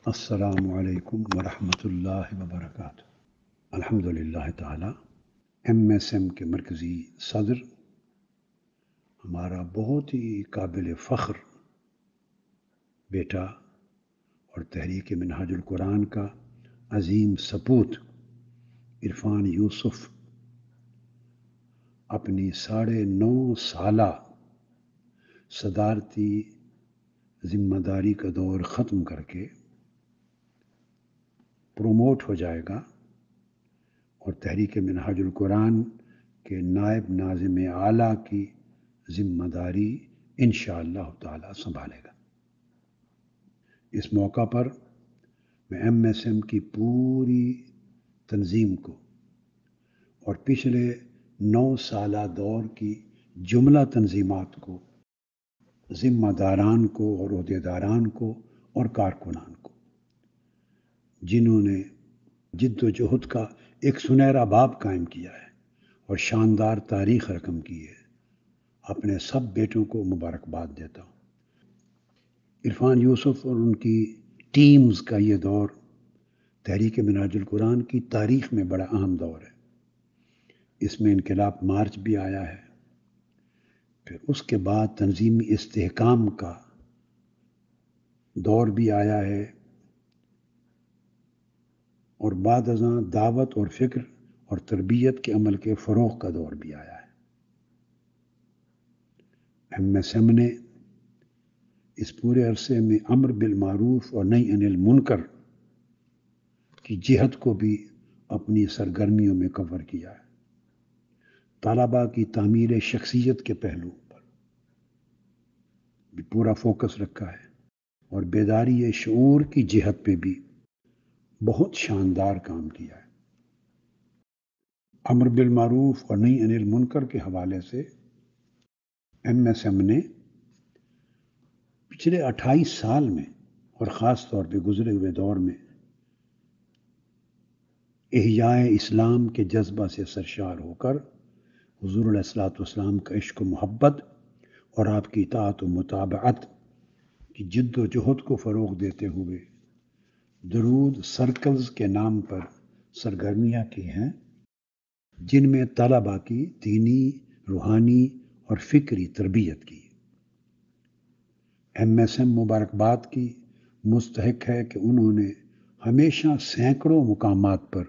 السلام علیکم ورحمۃ اللہ وبرکاتہ۔ الحمد للہ تعالی ایم ایس ایم کے مرکزی صدر ہمارا بہت ہی قابل فخر بیٹا اور تحریک منہاج القرآن کا عظیم سپوت عرفان یوسف اپنی 9.5 سالہ صدارتی ذمہ داری کا دور ختم کر کے پروموٹ ہو جائے گا اور تحریک منہاج القرآن کے نائب ناظم اعلیٰ کی ذمہ داری انشاءاللہ تعالی سنبھالے گا۔ اس موقع پر میں ایم ایس ایم کی پوری تنظیم کو اور پچھلے 9 سالہ دور کی جملہ تنظیمات کو، ذمہ داران کو اور عہدیداران کو اور کارکنان کو، جنہوں نے جد و جہد کا ایک سنہرا باب قائم کیا ہے اور شاندار تاریخ رقم کی ہے، اپنے سب بیٹوں کو مبارکباد دیتا ہوں۔ عرفان یوسف اور ان کی ٹیمز کا یہ دور تحریک منہاج القرآن کی تاریخ میں بڑا اہم دور ہے۔ اس میں انقلاب مارچ بھی آیا ہے، پھر اس کے بعد تنظیمی استحکام کا دور بھی آیا ہے، اور بعد ازاں دعوت اور فکر اور تربیت کے عمل کے فروغ کا دور بھی آیا ہے۔ ایم ایس ایم نے اس پورے عرصے میں امر بالمعروف اور نہی عن المنکر کی جہت کو بھی اپنی سرگرمیوں میں کور کیا ہے۔ طلباء کی تعمیر شخصیت کے پہلو پر بھی پورا فوکس رکھا ہے اور بیداری شعور کی جہت پہ بھی بہت شاندار کام کیا ہے۔ امر بالمعروف اور نہی عن المنکر کے حوالے سے ایم ایس ایم نے پچھلے 28 سال میں اور خاص طور پہ گزرے ہوئے دور میں احیاء اسلام کے جذبہ سے سرشار ہو کر حضور علیہ الصلوۃ والسلام کا عشق و محبت اور آپ کی اطاعت و متابعت کی جد و جہد کو فروغ دیتے ہوئے درود سرکلز کے نام پر سرگرمیاں کی ہیں، جن میں طلباء کی دینی، روحانی اور فکری تربیت کی۔ ایم ایس ایم مبارکباد کی مستحق ہے کہ انہوں نے ہمیشہ سینکڑوں مقامات پر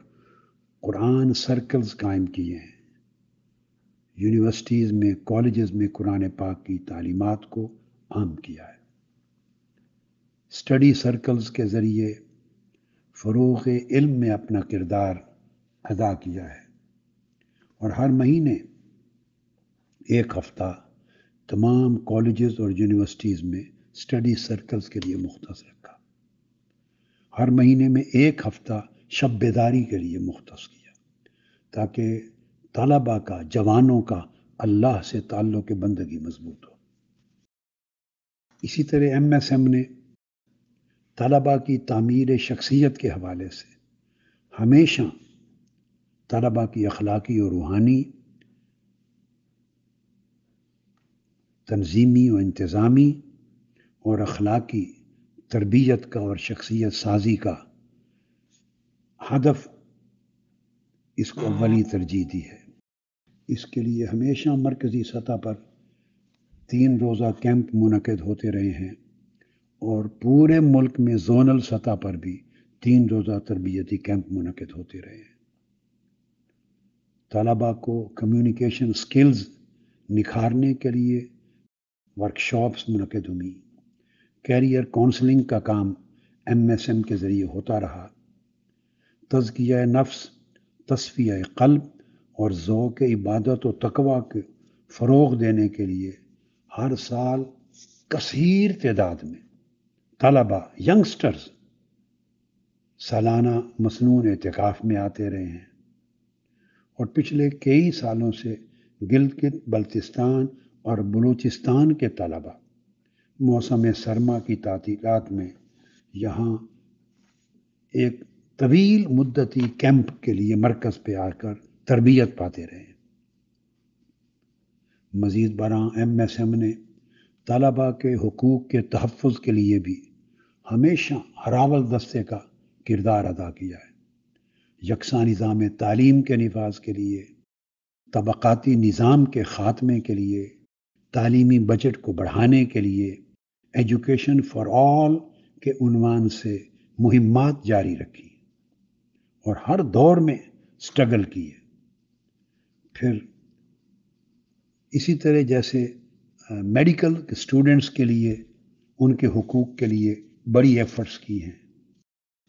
قرآن سرکلز قائم کیے ہیں، یونیورسٹیز میں، کالجز میں قرآن پاک کی تعلیمات کو عام کیا ہے، اسٹڈی سرکلز کے ذریعے فروغ علم میں اپنا کردار ادا کیا ہے، اور ہر مہینے ایک ہفتہ تمام کالجز اور یونیورسٹیز میں اسٹڈی سرکلز کے لیے مختص رکھا، ہر مہینے میں ایک ہفتہ شب بیداری کے لیے مختص کیا، تاکہ طلباء کا، جوانوں کا اللہ سے تعلق بندگی مضبوط ہو۔ اسی طرح ایم ایس ایم نے طلباء کی تعمیر شخصیت کے حوالے سے ہمیشہ طلباء کی اخلاقی اور روحانی، تنظیمی و انتظامی اور اخلاقی تربیت کا اور شخصیت سازی کا ہدف اس کو اولی ترجیح دی ہے۔ اس کے لیے ہمیشہ مرکزی سطح پر 3 روزہ کیمپ منعقد ہوتے رہے ہیں، اور پورے ملک میں زونل سطح پر بھی 3 روزہ تربیتی کیمپ منعقد ہوتے رہے ہیں۔ طلباء کو کمیونیکیشن سکلز نکھارنے کے لیے ورکشاپس منعقد ہوئی، کیریئر کونسلنگ کا کام ایم ایس ایم کے ذریعے ہوتا رہا، تزکیہ نفس، تصفیہ قلب اور ذوق عبادت و تقوی کے فروغ دینے کے لیے ہر سال کثیر تعداد میں طلباء، ینگسٹرز سالانہ مسنون اعتکاف میں آتے رہے ہیں، اور پچھلے کئی سالوں سے گلگت بلتستان اور بلوچستان کے طلباء موسم سرما کی تعطیلات میں یہاں ایک طویل مدتی کیمپ کے لیے مرکز پہ آ کر تربیت پاتے رہے۔ مزید برآں ایم ایس ایم نے طلباء کے حقوق کے تحفظ کے لیے بھی ہمیشہ ہراول دستے کا کردار ادا کیا ہے۔ یکساں نظام تعلیم کے نفاذ کے لیے، طبقاتی نظام کے خاتمے کے لیے، تعلیمی بجٹ کو بڑھانے کے لیے، ایجوکیشن فار آل کے عنوان سے مہمات جاری رکھی اور ہر دور میں سٹرگل کی ہے۔ پھر اسی طرح جیسے میڈیکل اسٹوڈنٹس کے لیے ان کے حقوق کے لیے بڑی ایفرٹس کی ہیں،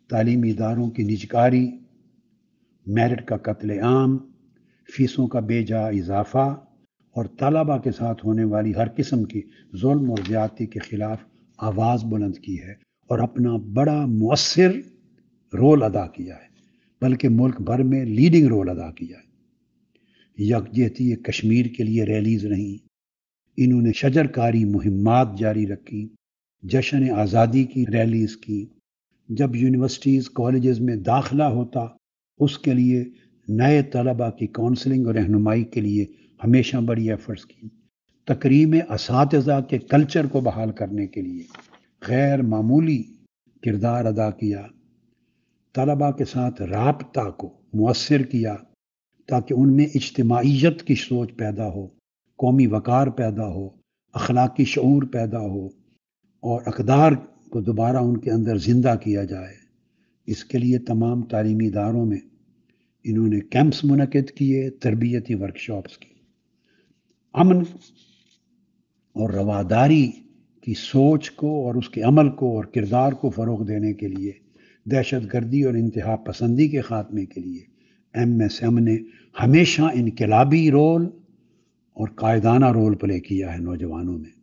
تعلیمی اداروں کی نجکاری، میرٹ کا قتل عام، فیسوں کا بے جا اضافہ اور طلباء کے ساتھ ہونے والی ہر قسم کی ظلم اور زیادتی کے خلاف آواز بلند کی ہے اور اپنا بڑا مؤثر رول ادا کیا ہے، بلکہ ملک بھر میں لیڈنگ رول ادا کیا ہے۔ یکجہتی کشمیر کے لیے ریلیز نہیں، انہوں نے شجر کاری مہمات جاری رکھی، جشن آزادی کی ریلیز کی، جب یونیورسٹیز کالجز میں داخلہ ہوتا اس کے لیے نئے طلباء کی کونسلنگ اور رہنمائی کے لیے ہمیشہ بڑی ایفرٹس کی، تکریم اساتذہ کے کلچر کو بحال کرنے کے لیے غیر معمولی کردار ادا کیا، طلباء کے ساتھ رابطہ کو مؤثر کیا تاکہ ان میں اجتماعیت کی سوچ پیدا ہو، قومی وقار پیدا ہو، اخلاقی شعور پیدا ہو اور اقدار کو دوبارہ ان کے اندر زندہ کیا جائے۔ اس کے لیے تمام تعلیمی اداروں میں انہوں نے کیمپس منعقد کیے، تربیتی ورکشاپس کی، امن اور رواداری کی سوچ کو اور اس کے عمل کو اور کردار کو فروغ دینے کے لیے، دہشت گردی اور انتہا پسندی کے خاتمے کے لیے ایم ایس ایم نے ہمیشہ انقلابی رول اور قائدانہ رول پلے کیا ہے نوجوانوں میں۔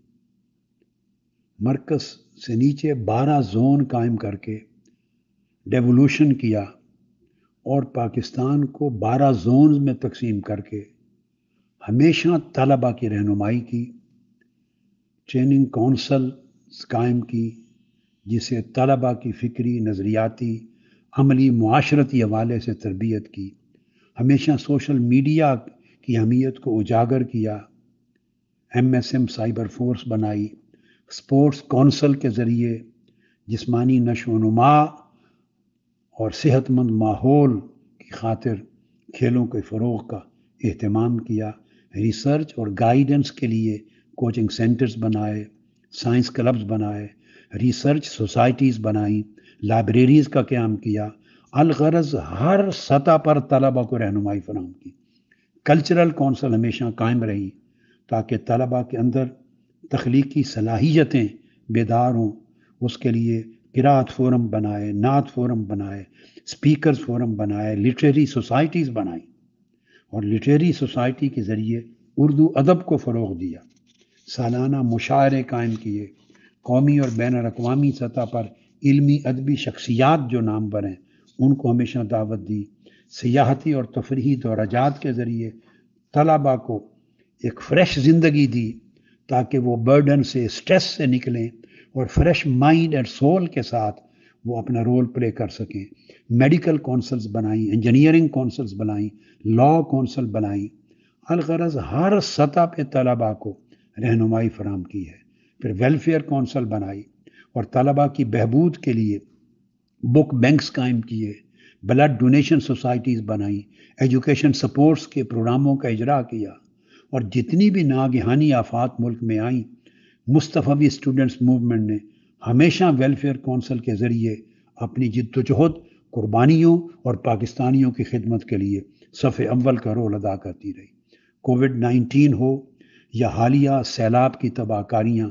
مرکز سے نیچے 12 زون قائم کر کے ڈیولوشن کیا اور پاکستان کو 12 زونز میں تقسیم کر کے ہمیشہ طلباء کی رہنمائی کی، ٹریننگ کونسل قائم کی جسے طلباء کی فکری، نظریاتی، عملی، معاشرتی حوالے سے تربیت کی، ہمیشہ سوشل میڈیا کی اہمیت کو اجاگر کیا، M S M cyber force بنائی، اسپورٹس کونسل کے ذریعے جسمانی نشو و نما اور صحت مند ماحول کی خاطر کھیلوں کے فروغ کا اہتمام کیا، ریسرچ اور گائیڈنس کے لیے کوچنگ سینٹرز بنائے، سائنس کلبز بنائے، ریسرچ سوسائٹیز بنائیں، لائبریریز کا قیام کیا، الغرض ہر سطح پر طلباء کو رہنمائی فراہم کی۔ کلچرل کونسل ہمیشہ قائم رہی تاکہ طلباء کے اندر تخلیقی صلاحیتیں بیدار ہوں، اس کے لیے قرات فورم بنائے، نعت فورم بنائے، اسپیکرز فورم بنائے، لٹریری سوسائٹیز بنائیں اور لٹریری سوسائٹی کے ذریعے اردو ادب کو فروغ دیا، سالانہ مشاعرے قائم کیے، قومی اور بین الاقوامی سطح پر علمی ادبی شخصیات جو نامور ہیں ان کو ہمیشہ دعوت دی، سیاحتی اور تفریحی دورجات کے ذریعے طلباء کو ایک فریش زندگی دی تاکہ وہ برڈن سے، سٹریس سے نکلیں اور فریش مائنڈ اینڈ سول کے ساتھ وہ اپنا رول پلے کر سکیں۔ میڈیکل کونسلز بنائیں، انجینئرنگ کونسلز بنائیں، لا کونسل بنائیں، الغرض ہر سطح پہ طلباء کو رہنمائی فراہم کی ہے۔ پھر ویلفیئر کونسل بنائی اور طلباء کی بہبود کے لیے بک بینکس قائم کیے، بلڈ ڈونیشن سوسائٹیز بنائیں، ایجوکیشن سپورٹس کے پروگراموں کا اجرا کیا اور جتنی بھی ناگہانی آفات ملک میں آئیں، مصطفی اسٹوڈنٹس موومنٹ نے ہمیشہ ویلفیئر کونسل کے ذریعے اپنی جد و جہد قربانیوں اور پاکستانیوں کی خدمت کے لیے صف اول کا رول ادا کرتی رہی۔ کووڈ-19 ہو یا حالیہ سیلاب کی تباہ کاریاں،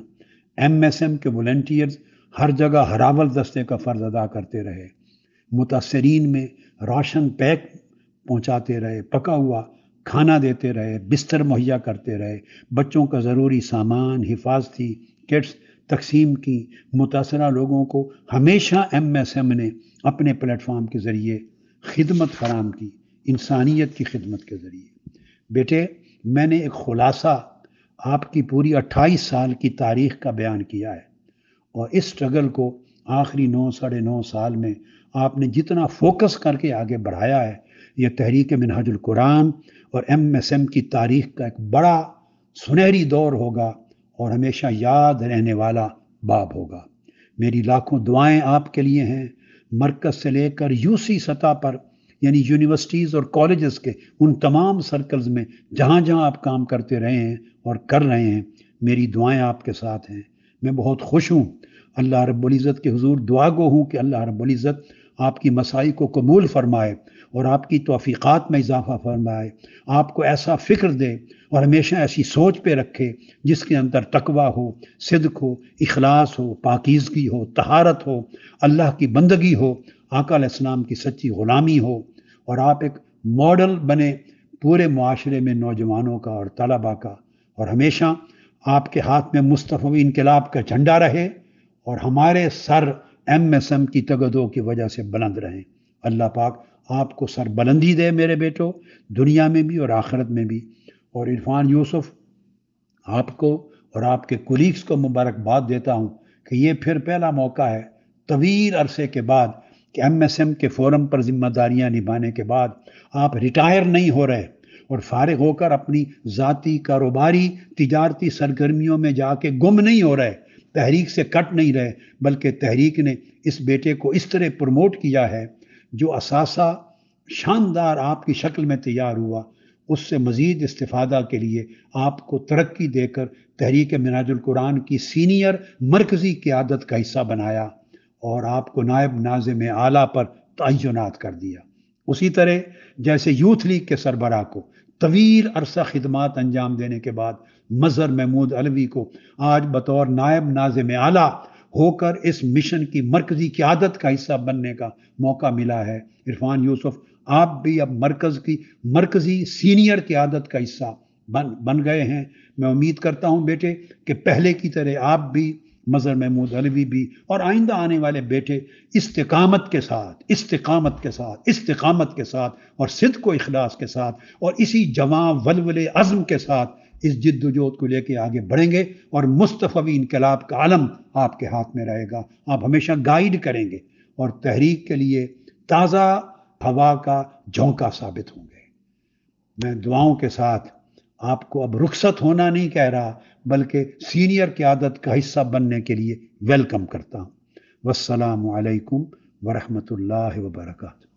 ایم ایس ایم کے والنٹیئرز ہر جگہ ہراول دستے کا فرض ادا کرتے رہے، متاثرین میں راشن پیک پہنچاتے رہے، پکا ہوا کھانا دیتے رہے، بستر مہیا کرتے رہے، بچوں کا ضروری سامان، حفاظتی کٹس تقسیم کی، متاثرہ لوگوں کو ہمیشہ ایم ایس ایم نے اپنے پلیٹ فارم کے ذریعے خدمت فراہم کی، انسانیت کی خدمت کے ذریعے۔ بیٹے، میں نے ایک خلاصہ آپ کی پوری 28 سال کی تاریخ کا بیان کیا ہے اور اس سٹرگل کو آخری 9 سال میں آپ نے جتنا فوکس کر کے آگے بڑھایا ہے، یہ تحریک منہاج القرآن اور ایم ایس ایم کی تاریخ کا ایک بڑا سنہری دور ہوگا اور ہمیشہ یاد رہنے والا باب ہوگا۔ میری لاکھوں دعائیں آپ کے لیے ہیں، مرکز سے لے کر یوسی سطح پر، یعنی یونیورسٹیز اور کالجز کے ان تمام سرکلز میں جہاں جہاں آپ کام کرتے رہے ہیں اور کر رہے ہیں، میری دعائیں آپ کے ساتھ ہیں۔ میں بہت خوش ہوں، اللہ رب العزت کے حضور دعا گو ہوں کہ اللہ رب العزت آپ کی مساعی کو قبول فرمائے اور آپ کی توفیقات میں اضافہ فرمائے، آپ کو ایسا فکر دے اور ہمیشہ ایسی سوچ پہ رکھے جس کے اندر تقویٰ ہو، صدق ہو، اخلاص ہو، پاکیزگی ہو، طہارت ہو، اللہ کی بندگی ہو، آقا علیہ السلام کی سچی غلامی ہو، اور آپ ایک ماڈل بنے پورے معاشرے میں نوجوانوں کا اور طلباء کا، اور ہمیشہ آپ کے ہاتھ میں مصطفی انقلاب کا جھنڈا رہے اور ہمارے سر MSM کی تگدوں کی وجہ سے بلند رہیں۔ اللہ پاک آپ کو سر بلندی دے میرے بیٹو، دنیا میں بھی اور آخرت میں بھی۔ اور عرفان یوسف، آپ کو اور آپ کے کولیگز کو مبارکباد دیتا ہوں کہ یہ پھر پہلا موقع ہے طویل عرصے کے بعد کہ MSM کے فورم پر ذمہ داریاں نبھانے کے بعد آپ ریٹائر نہیں ہو رہے اور فارغ ہو کر اپنی ذاتی، کاروباری، تجارتی سرگرمیوں میں جا کے گم نہیں ہو رہے، تحریک سے کٹ نہیں رہے، بلکہ تحریک نے اس بیٹے کو اس طرح پروموٹ کیا ہے جو اثاثہ شاندار آپ کی شکل میں تیار ہوا، اس سے مزید استفادہ کے لیے آپ کو ترقی دے کر تحریک منہاج القرآن کی سینئر مرکزی قیادت کا حصہ بنایا اور آپ کو نائب ناظم اعلیٰ پر تعینات کر دیا۔ اسی طرح جیسے یوتھ لیگ کے سربراہ کو طویل عرصہ خدمات انجام دینے کے بعد مظہر محمود علوی کو آج بطور نائب ناظم اعلیٰ ہو کر اس مشن کی مرکزی قیادت کا حصہ بننے کا موقع ملا ہے، عرفان یوسف آپ بھی اب مرکز کی مرکزی سینئر قیادت کا حصہ بن گئے ہیں۔ میں امید کرتا ہوں بیٹے کہ پہلے کی طرح آپ بھی، مظہر محمود علوی بھی، اور آئندہ آنے والے بیٹے استقامت کے ساتھ اور صدق و اخلاص کے ساتھ اور اسی جواں ولولے عزم کے ساتھ اس جد و جہد کو لے کے آگے بڑھیں گے، اور مصطفی انقلاب کا علم آپ کے ہاتھ میں رہے گا، آپ ہمیشہ گائیڈ کریں گے اور تحریک کے لیے تازہ ہوا کا جھونکا ثابت ہوں گے۔ میں دعاؤں کے ساتھ آپ کو اب رخصت ہونا نہیں کہہ رہا، بلکہ سینئر قیادت کا حصہ بننے کے لیے ویلکم کرتا ہوں۔ والسلام علیکم ورحمۃ اللہ وبرکاتہ۔